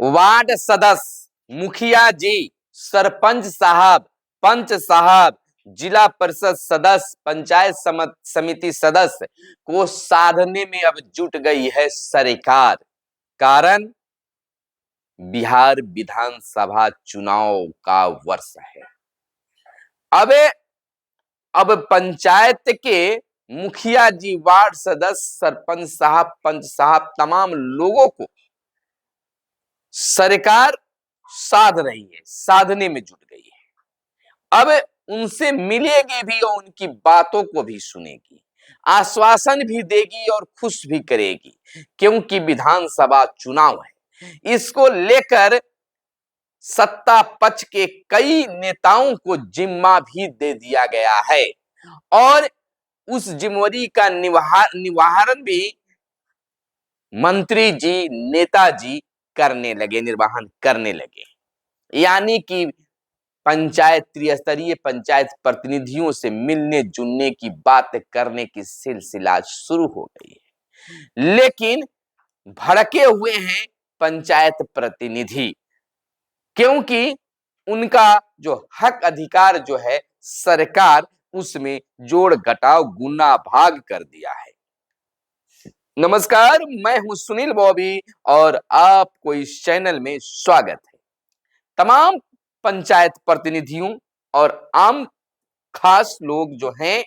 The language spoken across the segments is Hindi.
वार्ड सदस्य, मुखिया जी, सरपंच साहब, पंच साहब, जिला परिषद सदस्य, पंचायत समिति सदस्य को साधने में अब जुट गई है सरकार। कारण बिहार विधानसभा चुनाव का वर्ष है। अब पंचायत के मुखिया जी, वार्ड सदस्य, सरपंच साहब, पंच साहब, तमाम लोगों को सरकार साध रही है, साधने में जुट गई है। अब उनसे मिलेगी भी और उनकी बातों को भी सुनेगी, आश्वासन भी देगी और खुश भी करेगी, क्योंकि विधानसभा चुनाव है। इसको लेकर सत्ता पक्ष के कई नेताओं को जिम्मा भी दे दिया गया है और उस जिम्मेदारी का निवारण भी मंत्री जी, नेताजी करने लगे, निर्वहन करने लगे। यानी कि पंचायत, त्रिस्तरीय पंचायत प्रतिनिधियों से मिलने जुलने की बात करने की सिलसिला शुरू हो गई है। लेकिन भड़के हुए हैं पंचायत प्रतिनिधि, क्योंकि उनका जो हक अधिकार जो है सरकार उसमें जोड़ घटाव गुना भाग कर दिया है। नमस्कार, मैं हूं सुनील बॉबी और आपको इस चैनल में स्वागत है। तमाम पंचायत प्रतिनिधियों और आम खास लोग जो हैं,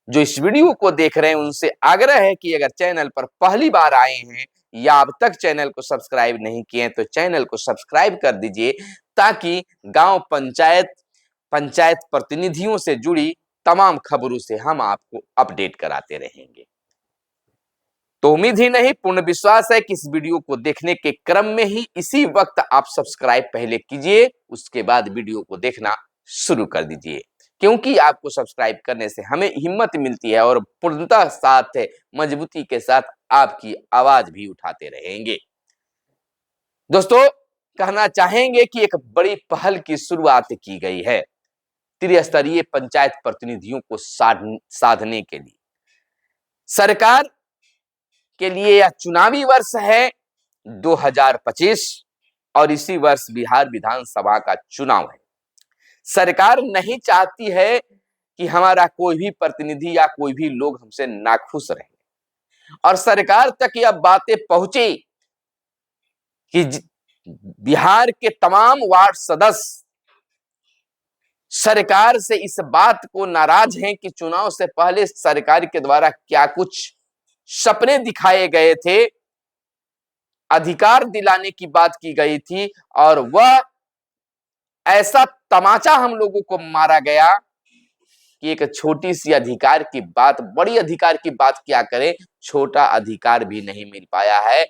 जो इस वीडियो को देख रहे हैं, उनसे आग्रह है कि अगर चैनल पर पहली बार आए हैं या अब तक चैनल को सब्सक्राइब नहीं किए हैं तो चैनल को सब्सक्राइब कर दीजिए, ताकि गांव पंचायत प्रतिनिधियों से जुड़ी तमाम खबरों से हम आपको अपडेट कराते रहेंगे। तो उम्मीद ही नहीं, पूर्ण विश्वास है कि इस वीडियो को देखने के क्रम में ही इसी वक्त आप सब्सक्राइब पहले कीजिए, उसके बाद वीडियो को देखना शुरू कर दीजिए, क्योंकि आपको सब्सक्राइब करने से हमें हिम्मत मिलती है और पूर्णतः साथ मजबूती के साथ आपकी आवाज भी उठाते रहेंगे। दोस्तों, कहना चाहेंगे कि एक बड़ी पहल की शुरुआत की गई है त्रिस्तरीय पंचायत प्रतिनिधियों को साधने के लिए। सरकार के लिए यह चुनावी वर्ष है 2025 और इसी वर्ष बिहार विधानसभा का चुनाव है। सरकार नहीं चाहती है कि हमारा कोई भी प्रतिनिधि या कोई भी लोग हमसे नाखुश रहे और सरकार तक यह बातें पहुंची कि बिहार के तमाम वार्ड सदस्य सरकार से इस बात को नाराज हैं कि चुनाव से पहले सरकार के द्वारा क्या कुछ सपने दिखाए गए थे, अधिकार दिलाने की बात की गई थी और वह ऐसा तमाचा हम लोगों को मारा गया कि एक छोटी सी अधिकार की बात, बड़ी अधिकार की बात क्या करें, छोटा अधिकार भी नहीं मिल पाया है।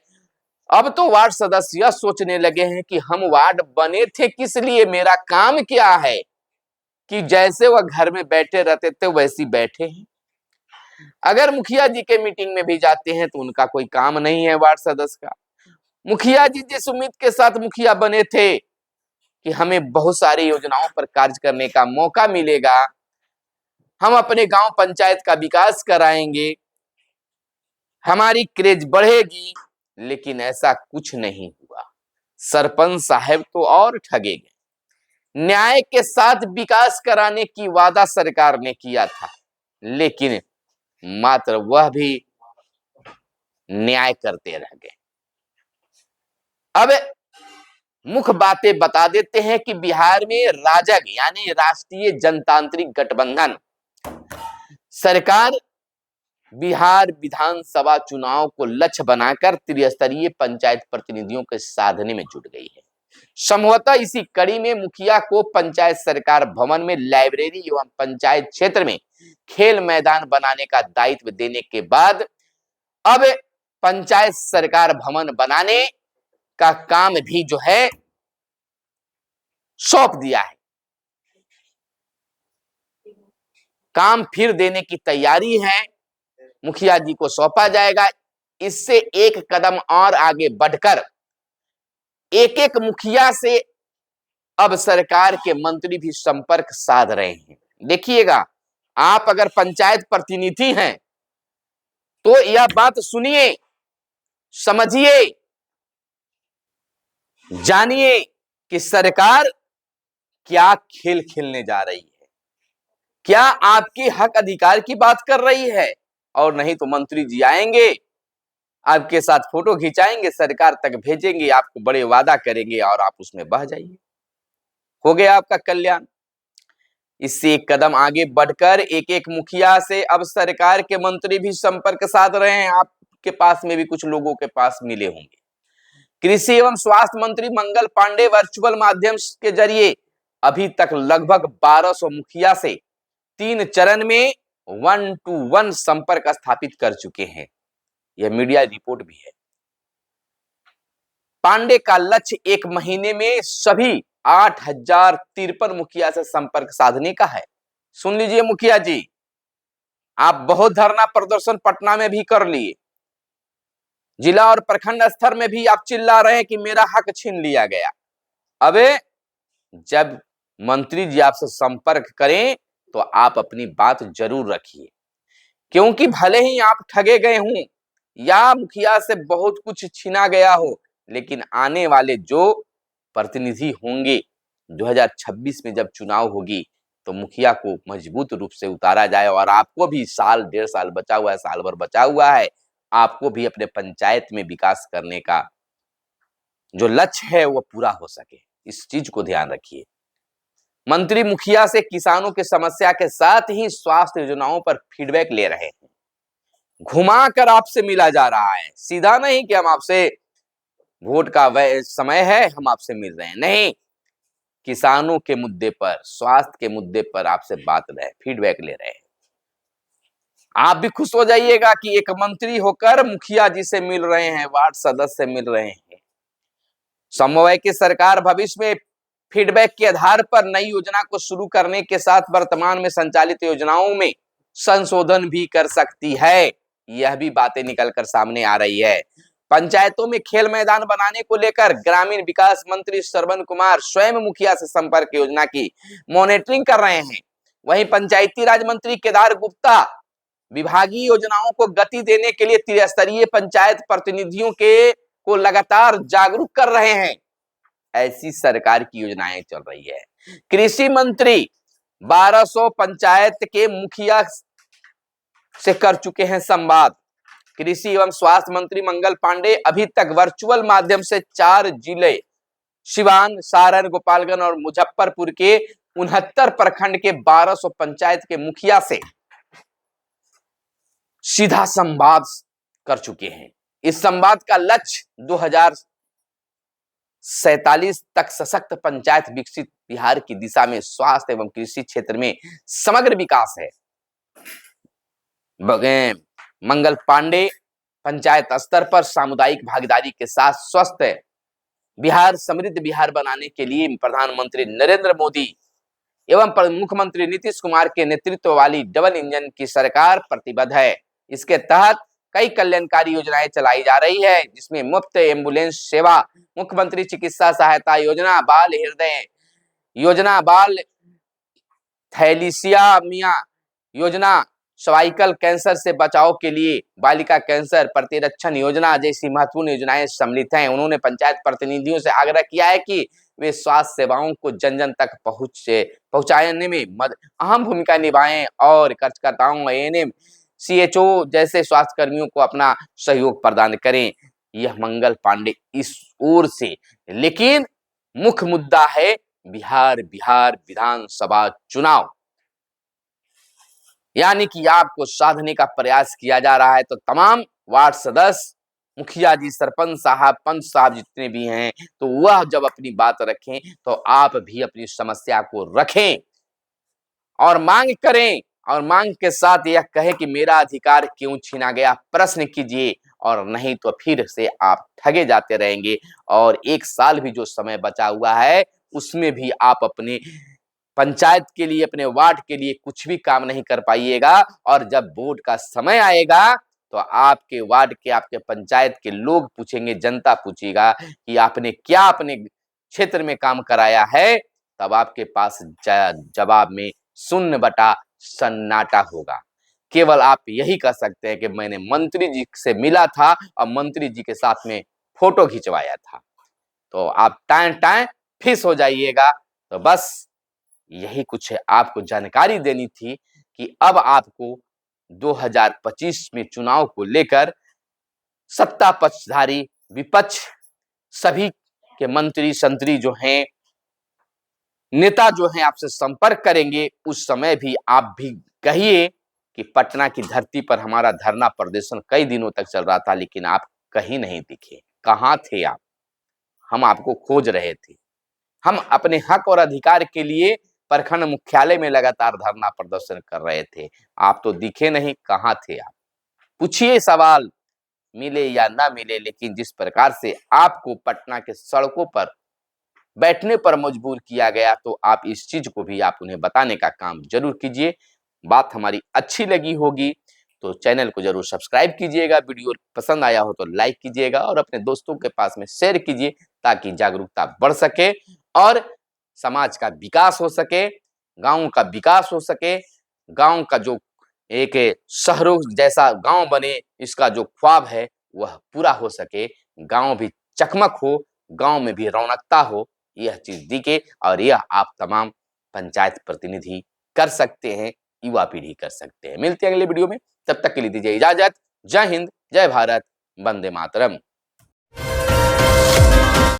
अब तो वार्ड सदस्य यह सोचने लगे हैं कि हम वार्ड बने थे किस लिए, मेरा काम क्या है, कि जैसे वह घर में बैठे रहते थे वैसे बैठे हैं। अगर मुखिया जी के मीटिंग में भी जाते हैं तो उनका कोई काम नहीं है वार्ड सदस्य का। मुखिया जी जिस उम्मीद के साथ मुखिया बने थे कि हमें बहुत सारी योजनाओं पर कार्य करने का मौका मिलेगा, हम अपने गांव पंचायत का विकास कराएंगे, हमारी क्रेज बढ़ेगी, लेकिन ऐसा कुछ नहीं हुआ। सरपंच साहब तो और ठगे गए। न्याय के साथ विकास कराने की वादा सरकार ने किया था, लेकिन मात्र वह भी न्याय करते रह गए। अब मुख्य बातें बता देते हैं कि बिहार में राजग यानी राष्ट्रीय जनतांत्रिक गठबंधन सरकार बिहार विधानसभा चुनाव को लक्ष्य बनाकर त्रिस्तरीय पंचायत प्रतिनिधियों के साधने में जुट गई है। संभवतः इसी कड़ी में मुखिया को पंचायत सरकार भवन में लाइब्रेरी एवं पंचायत क्षेत्र में खेल मैदान बनाने का दायित्व देने के बाद अब पंचायत सरकार भवन बनाने का काम भी जो है सौंप दिया है। काम फिर देने की तैयारी है, मुखिया जी को सौंपा जाएगा। इससे एक कदम और आगे बढ़कर एक एक मुखिया से अब सरकार के मंत्री भी संपर्क साध रहे हैं। देखिएगा, आप अगर पंचायत प्रतिनिधि हैं तो यह बात सुनिए, समझिए जानिए कि सरकार क्या खेल खेलने जा रही है। क्या आपके हक अधिकार की बात कर रही है? और नहीं तो मंत्री जी आएंगे, आपके साथ फोटो खिंचाएंगे, सरकार तक भेजेंगे, आपको बड़े वादा करेंगे और आप उसमें बह जाइए। हो गया आपका कल्याण। इससे एक कदम आगे बढ़कर एक एक मुखिया से अब सरकार के मंत्री भी संपर्क साध रहे हैं। आपके पास में भी कुछ लोगों के पास मिले होंगे। कृषि एवं स्वास्थ्य मंत्री मंगल पांडे वर्चुअल माध्यम के जरिए अभी तक लगभग 1200 मुखिया से 3 चरण में 1-to-1 संपर्क स्थापित कर चुके हैं। यह मीडिया रिपोर्ट भी है। पांडे का लक्ष्य 1 महीने में सभी 8053 मुखिया से संपर्क साधने का है। सुन लीजिए मुखिया जी, आप बहुत धरना प्रदर्शन पटना में भी कर लिए, जिला और प्रखंड स्तर में भी आप चिल्ला रहे हैं कि मेरा हक छीन लिया गया। अबे जब मंत्री जी आपसे संपर्क करें तो आप अपनी बात जरूर रखिए, क्योंकि भले ही आप ठगे गए हों या मुखिया से बहुत कुछ छीना गया हो, लेकिन आने वाले जो प्रतिनिधि होंगे 2026 में जब चुनाव होगी तो मुखिया को मजबूत रूप से उतारा जाए और आपको भी साल 1.5 साल बचा हुआ है, साल भर बचा हुआ है, आपको भी अपने पंचायत में विकास करने का जो लक्ष्य है वो पूरा हो सके। इस चीज को ध्यान रखिए। मंत्री मुखिया से किसानों की समस्या के साथ ही स्वास्थ्य योजनाओं पर फीडबैक ले रहे हैं। घुमाकर आपसे मिला जा रहा है, सीधा नहीं कि हम आपसे वोट का समय है हम आपसे मिल रहे हैं, नहीं, किसानों के मुद्दे पर, स्वास्थ्य के मुद्दे पर आपसे बात रहे, फीडबैक ले रहे हैं। आप भी खुश हो जाइएगा कि एक मंत्री होकर मुखिया जी से मिल रहे हैं, वार्ड सदस्य से मिल रहे हैं। संभव है कि सरकार भविष्य में फीडबैक के आधार पर नई योजना को शुरू करने के साथ वर्तमान में संचालित योजनाओं में संशोधन भी कर सकती है। यह भी बातें निकलकर सामने आ रही है। पंचायतों में खेल मैदान बनाने को लेकर ग्रामीण विकास मंत्री श्रवण कुमार स्वयं मुखिया से संपर्क योजना की मॉनिटरिंग कर रहे हैं। वहीं पंचायती राज मंत्री केदार गुप्ता विभागीय योजनाओं को गति देने के लिए त्रिस्तरीय पंचायत प्रतिनिधियों के को लगातार जागरूक कर रहे हैं। ऐसी सरकार की योजनाएं चल रही है। कृषि मंत्री 1200 पंचायत के मुखिया से कर चुके हैं संवाद। कृषि एवं स्वास्थ्य मंत्री मंगल पांडे अभी तक वर्चुअल माध्यम से 4 जिले सिवान, सारण, गोपालगंज और मुजफ्फरपुर के 69 प्रखंड के 1200 पंचायत के मुखिया से सीधा संवाद कर चुके हैं। इस संवाद का लक्ष्य 2047 तक सशक्त पंचायत विकसित बिहार की दिशा में स्वास्थ्य एवं कृषि क्षेत्र में समग्र विकास है। मंगल पांडे पंचायत स्तर पर सामुदायिक भागीदारी के साथ स्वस्थ बिहार, समृद्ध बिहार बनाने के लिए प्रधानमंत्री नरेंद्र मोदी एवं मुख्यमंत्री नीतीश कुमार के नेतृत्व वाली डबल इंजन की सरकार प्रतिबद्ध है। इसके तहत कई कल्याणकारी योजनाएं चलाई जा रही है, जिसमें मुफ्त एम्बुलेंस सेवा, मुख्यमंत्री चिकित्सा सहायता योजना, बाल हृदय योजना, बाल थैलीसियामिया योजना, सर्वाइकल कैंसर से बचाव के लिए बालिका कैंसर प्रतिरक्षण योजना जैसी महत्वपूर्ण योजनाएं सम्मिलित हैं। उन्होंने पंचायत प्रतिनिधियों से आग्रह किया है कि वे स्वास्थ्य सेवाओं को जन जन तक पहुंचाने में अहम भूमिका निभाएं और कार्यकर्ताओं, एएनएम, सीएचओ जैसे स्वास्थ्य कर्मियों को अपना सहयोग प्रदान करें। यह मंगल पांडे इस ओर से, लेकिन मुख्य मुद्दा है बिहार विधानसभा चुनाव, यानी कि आपको साधने का प्रयास किया जा रहा है। तो तमाम वार्ड सदस्य, मुखिया जी, सरपंच साहब, पंच साहब जितने भी हैं, तो वह जब अपनी बात रखें तो आप भी अपनी समस्या को रखें और मांग करें, और मांग के साथ यह कहें कि मेरा अधिकार क्यों छीना गया, प्रश्न कीजिए, और नहीं तो फिर से आप ठगे जाते रहेंगे। और 1 साल भी जो समय बचा हुआ है उसमें भी आप अपने पंचायत के लिए, अपने वार्ड के लिए कुछ भी काम नहीं कर पाइएगा। और जब वोट का समय आएगा तो आपके वार्ड के, आपके पंचायत के लोग पूछेंगे, जनता पूछेगा कि आपने क्या अपने क्षेत्र में काम कराया है, तब आपके पास जवाब में शून्य बटा सन्नाटा होगा। केवल आप यही कह सकते हैं कि मैंने मंत्री जी से मिला था और मंत्री जी के साथ में फोटो खिंचवाया था। तो आप टाएं टाएं फिस हो जाइएगा। तो बस यही कुछ है आपको जानकारी देनी थी कि अब आपको 2025 में चुनाव को लेकर सत्ता पक्षधारी, विपक्ष, सभी के मंत्री संतरी जो हैं, नेता जो हैं आपसे संपर्क करेंगे। उस समय भी आप भी कहिए कि पटना की धरती पर हमारा धरना प्रदर्शन कई दिनों तक चल रहा था, लेकिन आप कहीं नहीं दिखे। कहाँ थे आप? हम आपको खोज रहे थे। हम अपने हक और अधिकार के लिए प्रखंड मुख्यालय में लगातार धरना प्रदर्शन कर रहे थे। आप तो दिखे नहीं, कहाँ थे आप? पूछिए सवाल, मिले या ना मिले, लेकिन जिस प्रकार से आपको पटना के सड़कों पर बैठने पर मजबूर किया गया, तो आप इस चीज को भी आप उन्हें बताने का काम जरूर कीजिए। बात हमारी अच्छी लगी होगी तो चैनल को जरूर सब्सक्राइब कीजिएगा, वीडियो पसंद आया हो तो लाइक कीजिएगा और अपने दोस्तों के पास में शेयर कीजिए, ताकि जागरूकता बढ़ सके और समाज का विकास हो सके, गांव का विकास हो सके, गांव का जो एक शहरों जैसा गांव बने, इसका जो ख्वाब है वह पूरा हो सके, गांव भी चकमक हो, गांव में भी रौनकता हो, यह चीज दिखे। और यह आप तमाम पंचायत प्रतिनिधि कर सकते हैं, युवा पीढ़ी कर सकते हैं। मिलते हैं अगले वीडियो में, तब तक के लिए दीजिए इजाजत। जय हिंद, जय भारत, वंदे मातरम।